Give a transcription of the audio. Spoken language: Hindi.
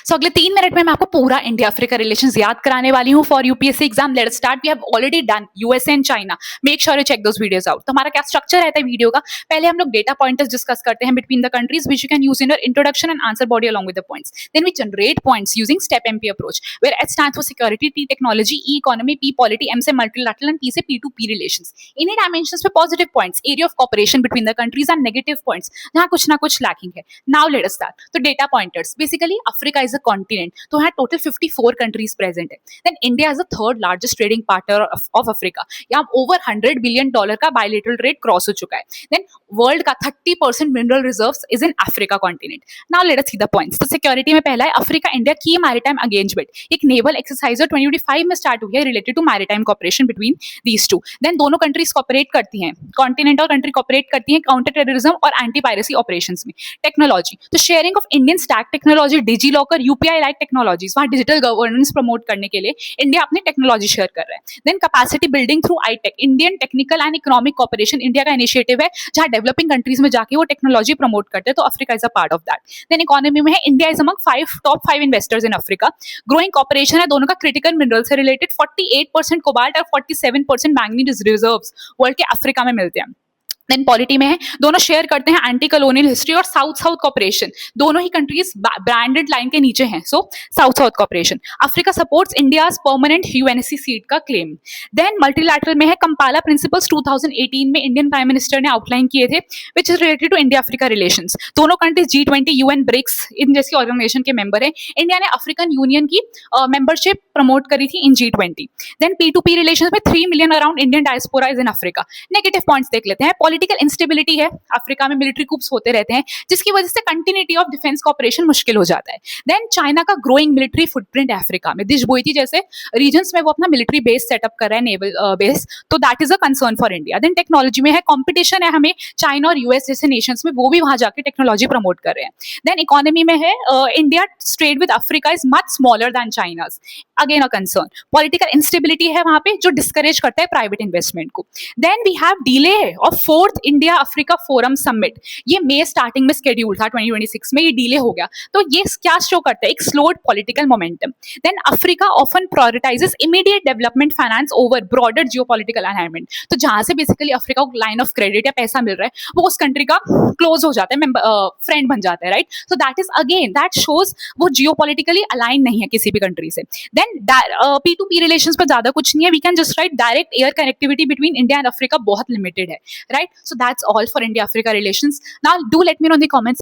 सो अगले 3 मिनट में मैं आपको पूरा इंडिया अफ्रीका रिलेशंस याद कराने वाली हूँ for UPSC exam. Let's start. We have already done USA and China. Make sure you check those videos out. तो हमारा क्या स्ट्रक्चर रहता है वीडियो का? पहले हम लोग डेटा पॉइंटर्स डिस्कस करते हैं between the countries which you can use in your introduction and answer body along with the points. Then we generate points using step MP approach where H stands for security, T technology, E economy, P polity, M से मल्टीलैटरल एंड पी से P2P रिलेशंस। इन्हीं डायमेंशंस पे positive points, area of cooperation between the countries and negative points जहां कुछ ना कुछ लैकिंग है। नाउ लेट अस स्टार्ट। तो data pointers basically Africa is a continent, तो यहाँ टोटल 54 कंट्रीज प्रेजेंट है। Then India is the third largest trading partner of Africa. यहाँ ओवर $100 बिलियन का बायलैटरल ट्रेड क्रॉस हो चुका है। देन वर्ल्ड का 30% mineral reserves is in Africa continent. Now let us see the points. तो सिक्योरिटी में पहला है अफ्रीका इंडिया की मैरीटाइम एंगेजमेंट। एक नेवल एक्सरसाइज 2025 में स्टार्ट हुई है related to maritime cooperation between these two. Then दोनों कंट्रीज कॉपरेट करती हैं, कॉन्टिनेंट और कंट्री कॉपरेट करती हैं काउंटर टेररिज्म और एंटी पायरेसी ऑपरेशंस में। टेक्नोलॉजी, तो sharing of Indian stack technology, digi locker, UPI like technologies, वहाँ डिजिटल गवर्नेंस प्रमोट करने के लिए इंडिया अपनी टेक्नोलॉजी शेयर कर रहा है। Then capacity building through ITEC, Indian technical and economic cooperation India का इनिशिएटिव है जहां डेवलपिंग कंट्रीज में जाके वो टेक्नोलॉजी प्रमोट करते हैं, तो Africa is a part of that. Then economy में है India is among top 5 investors in Africa. Growing cooperation है दोनों का क्रिटिकल मिनरल से रिलेटेड। 48% कोबाल्ट और 47% मैंगनीज रिजर्व्स वर्ल्ड के अफ्रीका में मिलते हैं। देन पॉलिटी में है दोनों शेयर करते हैं एंटी कॉलोनियल हिस्ट्री और साउथ साउथ कॉपरेशन। दोनों ही कंट्रीज ब्रांडेड लाइन के नीचे हैं, so south south cooperation. Africa supports India's permanent UNSC seat का क्लेम। देन मल्टीलैटरल में है कंपाला प्रिंसिपल्स 2018 में इंडियन प्राइम मिनिस्टर ने आउटलाइन किए थे which is related to India Africa relations. दोनों कंट्रीज G20, UN, ब्रिक्स इन जैसी ऑर्गेनाइजेशन के मेंबर है। इंडिया ने अफ्रीकन यूनियन की मेंबरशिप प्रमोट करी थी इन G20। देन P2P रिलेशंस में 3 million around Indian diaspora is in Africa. Negative points देख लेते हैं। पॉलिटिकल इंस्टेबिलिटी है, अफ्रीका में मिलिट्री कूप्स होते रहते हैं जिसकी वजह से कंटिन्यूटी ऑफ डिफेंस कॉपरेशन मुश्किल हो जाता है। देन चाइना का ग्रोइंग मिलिट्री फुटप्रिंट है अफ्रीका में। दिशबोईती जैसे रीजन्स में वो अपना मिलिट्री बेस सेटअप कर रहा है, नेवल बेस, तो that is a concern for India. Then technology में है कंपटीशन है हमें चाइना और यूएस जैसे नेशंस में, वो भी वहां जाके टेक्नोलॉजी प्रमोट कर रहे हैं। देन इकोनॉमी में है India trade with Africa is much smaller than China's, again a concern. Political instability है वहां पे जो डिस्करेज करता है प्राइवेट इन्वेस्टमेंट को। Then we have delay of 4th India Africa forum summit. ये मई स्टार्टिंग में शेड्यूल था 2026 में, ये डिले हो गया। तो ये क्या शो करता है? एक slowed political momentum. Then Africa often prioritises immediate development finance over broader geopolitical alignment. तो जहां से बेसिकली अफ्रीका को लाइन ऑफ क्रेडिट या पैसा मिल रहा है वो उस कंट्री का क्लोज हो जाता है, फ्रेंड बन जाता है, right? So that is again that shows वो जियोपॉलिटिकली अलाइन नहीं है किसी भी कंट्री से। देन P2P रिलेशंस पर ज्यादा कुछ नहीं है। We can just right direct air connectivity between India and Africa बहुत लिमिटेड है, right? So that's all for India-Africa relations. Now, do let me know in the comments